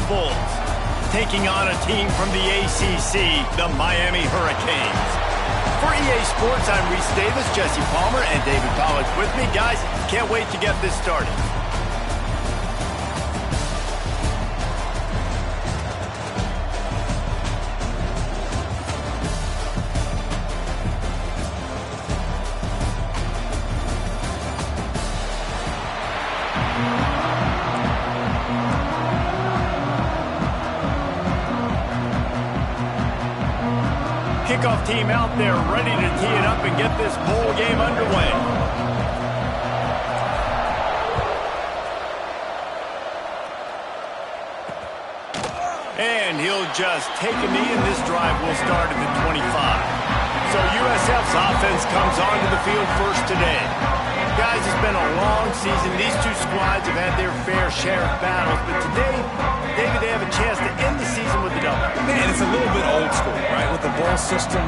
Bulls, taking on a team from the ACC, the Miami Hurricanes. For EA Sports, I'm Reese Davis, Jesse Palmer, and David Pollack with me. Guys, can't wait to get this started. Kickoff team out there ready to tee it up and get this bowl game underway. And he'll just take a knee, and this drive will start at the 25. So USF's offense comes onto the field first today. Guys, it's been a long season. These two squads have had their fair share of battles, but today, David, they have a chance to end the season with a double. Man, it's a little bit old school, right? With the bowl system,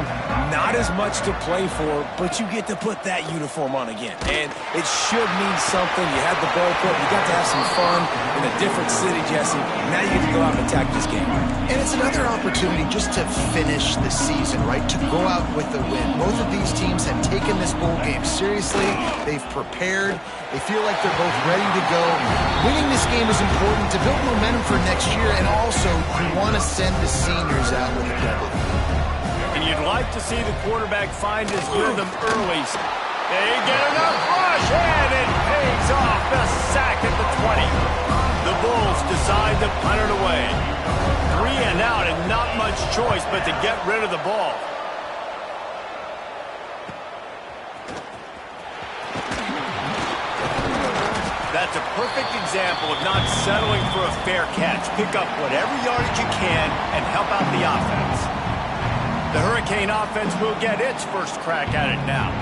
not as much to play for, but you get to put that uniform on again. And it should mean something. You had the bowl put, you got to have some fun in a different city, Jesse. Now you get to go out and attack this game. And it's another opportunity just to finish the season, right? To go out with a win. Both of these teams have taken this bowl game seriously. They've prepared. They feel like they're both ready to go. Winning this game is important to build momentum for next year, and also you want to send the seniors out with a W. And you'd like to see the quarterback find his rhythm early. They get enough rush, and it pays off. The sack at the 20. The Bulls decide to punt it away. 3 and out, and not much choice but to get rid of the ball. That's a perfect example of not settling for a fair catch. Pick up whatever yardage you can and help out the offense. The Hurricane offense will get its first crack at it now.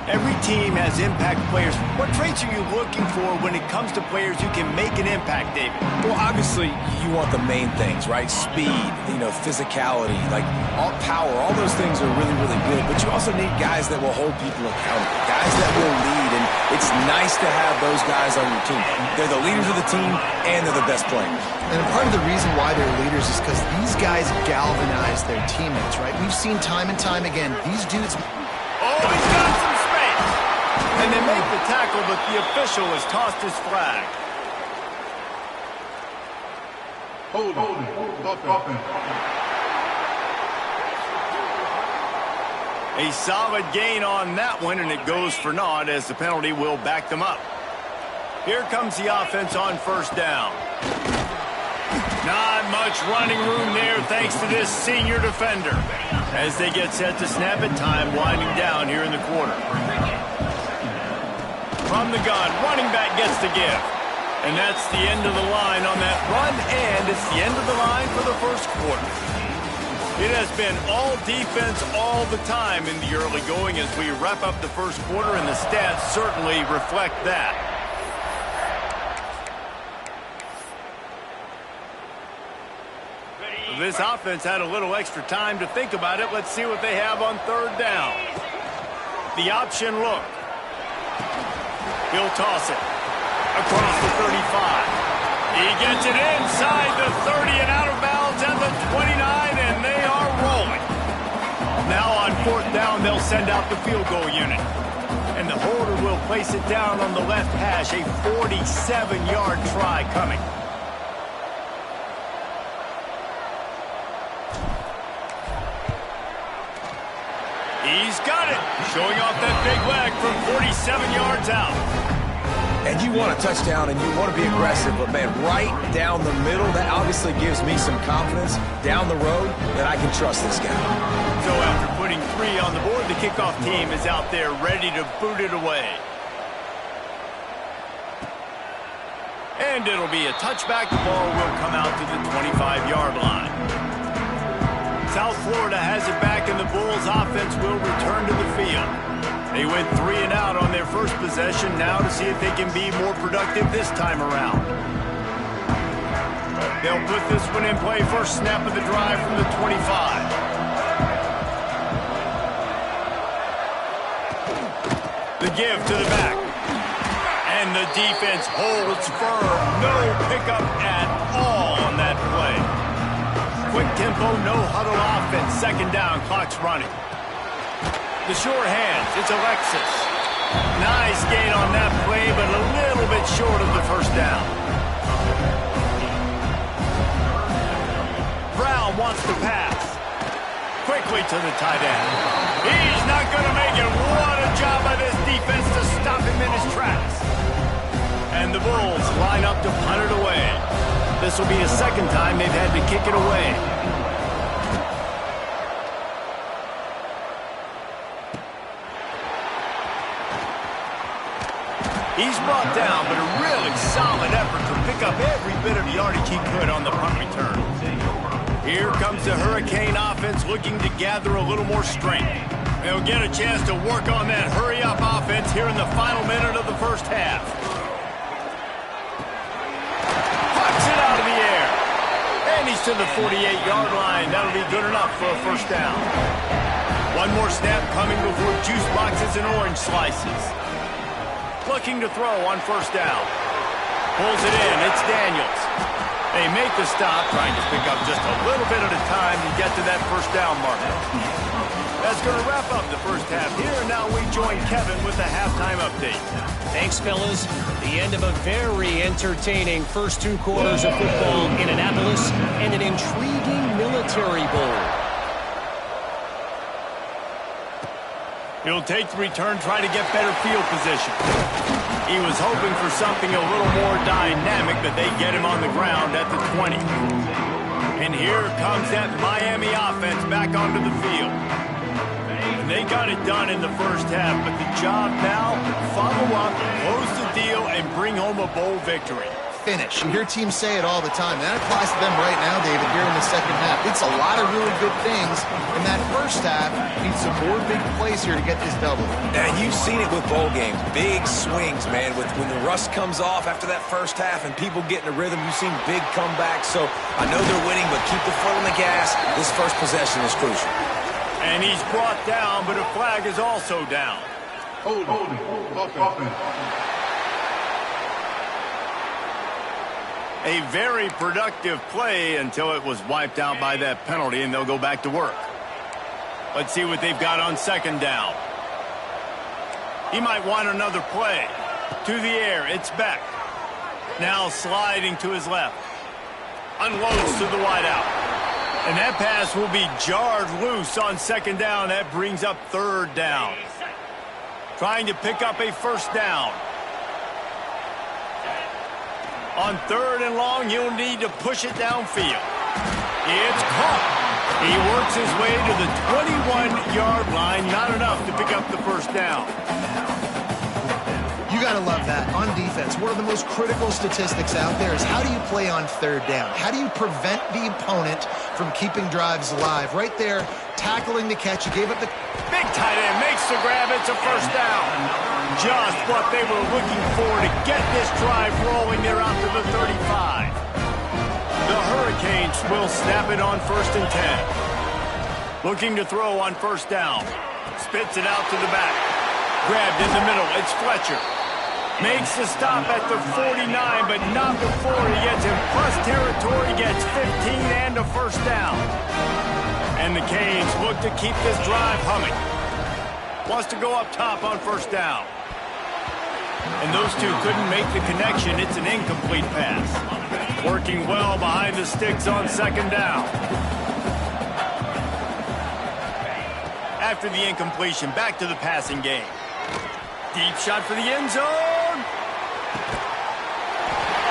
Every team has impact players. What traits are you looking for when it comes to players who can make an impact, David? Well, obviously, you want the main things, right? Speed, physicality, like all power, all those things are really, really good. But you also need guys that will hold people accountable, guys that will lead. And it's nice to have those guys on your team. They're the leaders of the team, and they're the best players. And part of the reason why they're leaders is because these guys galvanize their teammates, right? We've seen time and time again, these dudes... Oh, he's got some space! And they make the tackle, but the official has tossed his flag. Hold it. A solid gain on that one, and it goes for naught as the penalty will back them up. Here comes the offense on first down. Not much running room there thanks to this senior defender. As they get set to snap it, time winding down here in the quarter. From the gun, running back gets the give. And that's the end of the line on that run, and it's the end of the line for the first quarter. It has been all defense all the time in the early going as we wrap up the first quarter, and the stats certainly reflect that. This offense had a little extra time to think about it. Let's see what they have on third down. The option look. He'll toss it across the 35. He gets it inside the 30 and out of bounds at the 29, and they are rolling. Now on fourth down, they'll send out the field goal unit. And the holder will place it down on the left hash, a 47-yard try coming. He's got it, showing off that big leg from 47 yards out. And you want a touchdown, and you want to be aggressive, but, man, right down the middle, that obviously gives me some confidence down the road that I can trust this guy. So after putting 3 on the board, the kickoff team is out there ready to boot it away. And it'll be a touchback. The ball will come out to the 25-yard line. South Florida has it back, and the Bulls offense will return to the field. They went 3 and out on their first possession, now to see if they can be more productive this time around. They'll put this one in play, first snap of the drive from the 25. The give to the back. And the defense holds firm. No pickup at all on that play. quick tempo, no huddle offense. Second down, clock's running. The sure hands, it's Alexis. Nice gain on that play, but a little bit short of the first down. Brown wants to pass. Quickly to the tight end. He's not going to make it. What a job by this defense to stop him in his tracks. And the Bulls line up to punt it away. This will be the second time they've had to kick it away. He's brought down, but a really solid effort to pick up every bit of yardage he could on the punt return. Here comes the Hurricane offense looking to gather a little more strength. They'll get a chance to work on that hurry-up offense here in the final minute of the first half. Pucks it out of the air. And he's to the 48-yard line. That'll be good enough for a first down. One more snap coming before juice boxes and orange slices. Looking to throw on first down. Pulls it in. It's Daniels. They make the stop, trying to pick up just a little bit at a time to get to that first down marker. That's going to wrap up the first half here, and now we join Kevin with the halftime update. Thanks, fellas. The end of a very entertaining first 2 quarters of football in Annapolis and an intriguing Military Bowl. He'll take the return, try to get better field position. He was hoping for something a little more dynamic, but they get him on the ground at the 20. And here comes that Miami offense back onto the field. And they got it done in the first half, but the job now, follow up, close the deal, and bring home a bowl victory. Finish. You hear teams say it all the time. That applies to them right now, David, here in the second half. It's a lot of really good things. In that first half, needs some more big plays here to get this double. And you've seen it with bowl games. Big swings, man. When the rust comes off after that first half and people get in a rhythm, you've seen big comebacks. So I know they're winning, but keep the foot on the gas. This first possession is crucial. And he's brought down, but a flag is also down. Hold it. Offense. A very productive play until it was wiped out by that penalty, and they'll go back to work. Let's see what they've got on second down. He might want another play. To the air, it's Beck. Now sliding to his left. Unloads to the wideout. And that pass will be jarred loose on second down. That brings up third down. Trying to pick up a first down. On third and long, he'll need to push it downfield. It's caught. He works his way to the 21-yard line. Not enough to pick up the first down. You got to love that. On defense, one of the most critical statistics out there is how do you play on third down? How do you prevent the opponent from keeping drives alive? Right there, tackling the catch. He gave up the... Big tight end makes the grab. It's a first down. Just what they were looking for to get this drive rolling. They're out to the 35. The Hurricanes will snap it on 1st and 10. Looking to throw on first down. Spits it out to the back. Grabbed in the middle. It's Fletcher. Makes the stop at the 49, but not before he gets in plus territory, gets 15 and a first down. And the Canes look to keep this drive humming. Wants to go up top on first down. And those two couldn't make the connection. It's an incomplete pass. Working well behind the sticks on second down. After the incompletion, back to the passing game. Deep shot for the end zone.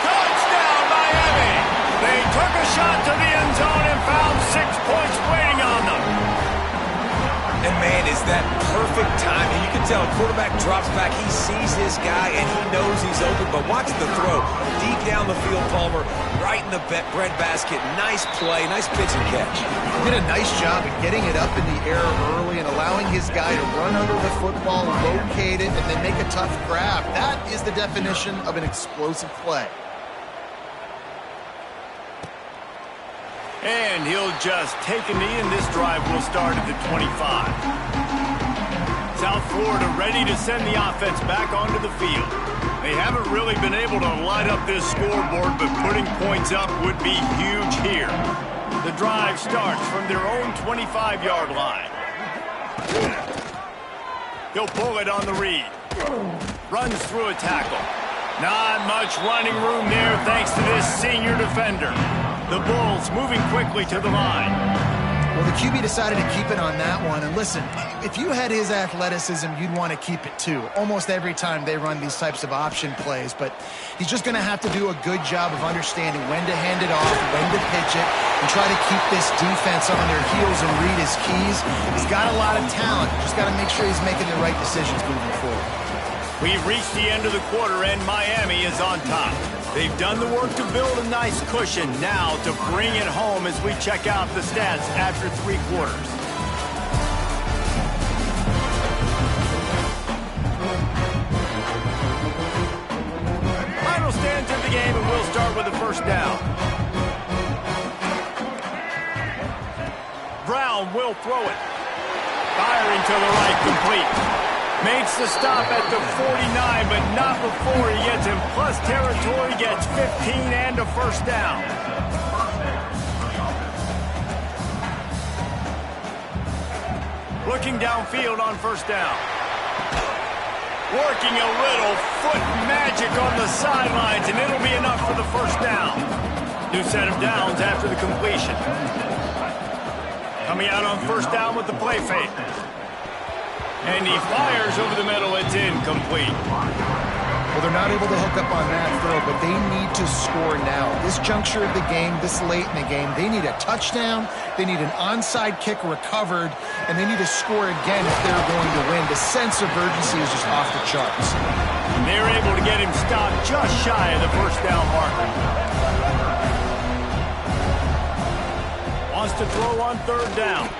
Touchdown, Miami! They took a shot to the end zone and found 6 points waiting on them. And, man, is that perfect timing. You can tell a quarterback drops back. He sees his guy, and he knows he's open. But watch the throw. Deep down the field, Palmer, right in the breadbasket. Nice play, nice pitch and catch. He did a nice job of getting it up in the air early and allowing his guy to run under the football, locate it, and then make a tough grab. That is the definition of an explosive play. And he'll just take a knee, and this drive will start at the 25. South Florida ready to send the offense back onto the field. They haven't really been able to light up this scoreboard, but putting points up would be huge here. The drive drive starts from their own 25-yard line. He'll pull it on the read. Runs through a tackle. Not much running room there thanks to this senior defender. The Bulls moving quickly to the line. Well, the QB decided to keep it on that one. And listen, if you had his athleticism, you'd want to keep it too. Almost every time they run these types of option plays. But he's just going to have to do a good job of understanding when to hand it off, when to pitch it, and try to keep this defense on their heels and read his keys. He's got a lot of talent. Just got to make sure he's making the right decisions moving forward. We've reached the end of the quarter, and Miami is on top. They've done the work to build a nice cushion. Now to bring it home as we check out the stats after 3 quarters. Final stands of the game, and we'll start with the first down. Brown will throw it. Firing to the right, complete. Makes the stop at the 49, but not before he gets in plus territory, gets 15 and a first down. Looking downfield on first down. Working a little foot magic on the sidelines, and it'll be enough for the first down. New set of downs after the completion. Coming out on first down with the play fake. And he fires over the middle. It's incomplete. Well, they're not able to hook up on that throw, but they need to score now. This juncture of the game, this late in the game, they need a touchdown, they need an onside kick recovered, and they need to score again if they're going to win. The sense of urgency is just off the charts. And they're able to get him stopped just shy of the first down marker. Wants to throw on third down.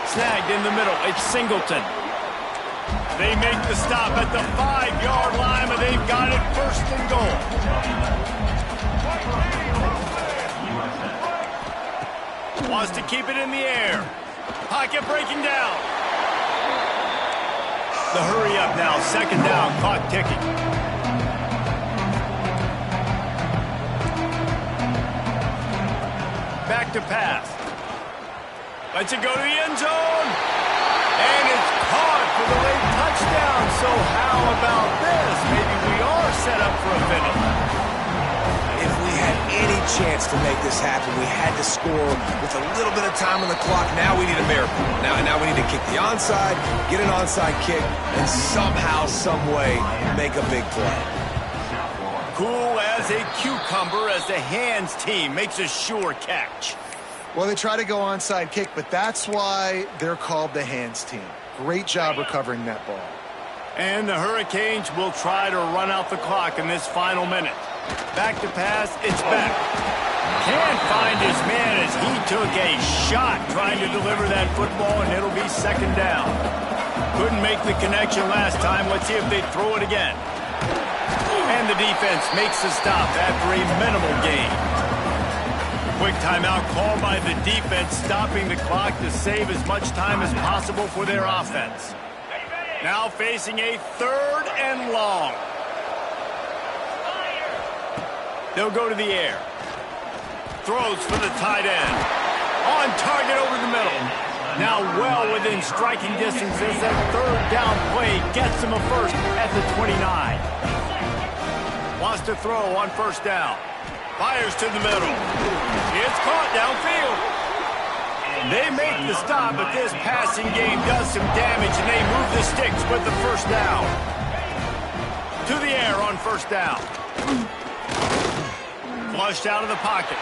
Snagged in the middle. It's Singleton. They make the stop at the 5-yard line, but they've got it first and goal. Wants to keep it in the air. Pocket breaking down. The hurry up now. Second down. Clock ticking. Back to pass. Lets it go to the end zone. And it's caught for the late touchdown. So how about this? Maybe we are set up for a finish. If we had any chance to make this happen, we had to score with a little bit of time on the clock. Now we need a miracle. Now we need to kick the onside, get an onside kick, and somehow, some way, make a big play. Cool as a cucumber as the hands team makes a sure catch. Well, they try to go onside kick, but that's why they're called the hands team. Great job recovering that ball. And the Hurricanes will try to run out the clock in this final minute. Back to pass, it's back. Can't find his man as he took a shot trying to deliver that football, and it'll be second down. Couldn't make the connection last time. Let's see if they throw it again. And the defense makes the stop after a minimal gain. Quick timeout called by the defense, stopping the clock to save as much time as possible for their offense. Now facing a third and long. They'll go to the air. Throws for the tight end. On target over the middle. Now well within striking distance as that third down play gets him a first at the 29. Wants to throw on first down. Fires to the middle. It's caught downfield. They make the stop, but this passing game does some damage, and they move the sticks with the first down. To the air on first down. Flushed out of the pocket.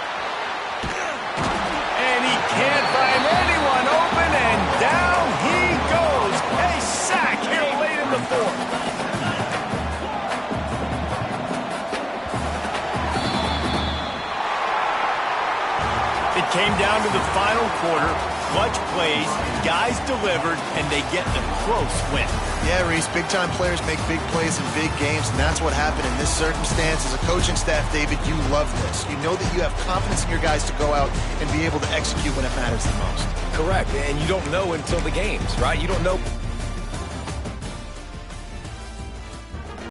And he can't find anyone open, and down he goes. A sack here late in the fourth. It came down to the final quarter. Clutch plays, guys delivered, and they get the close win. Yeah, Reese, big-time players make big plays in big games, and that's what happened in this circumstance. As a coaching staff, David, you love this. You know that you have confidence in your guys to go out and be able to execute when it matters the most. Correct, and you don't know until the games, right? You don't know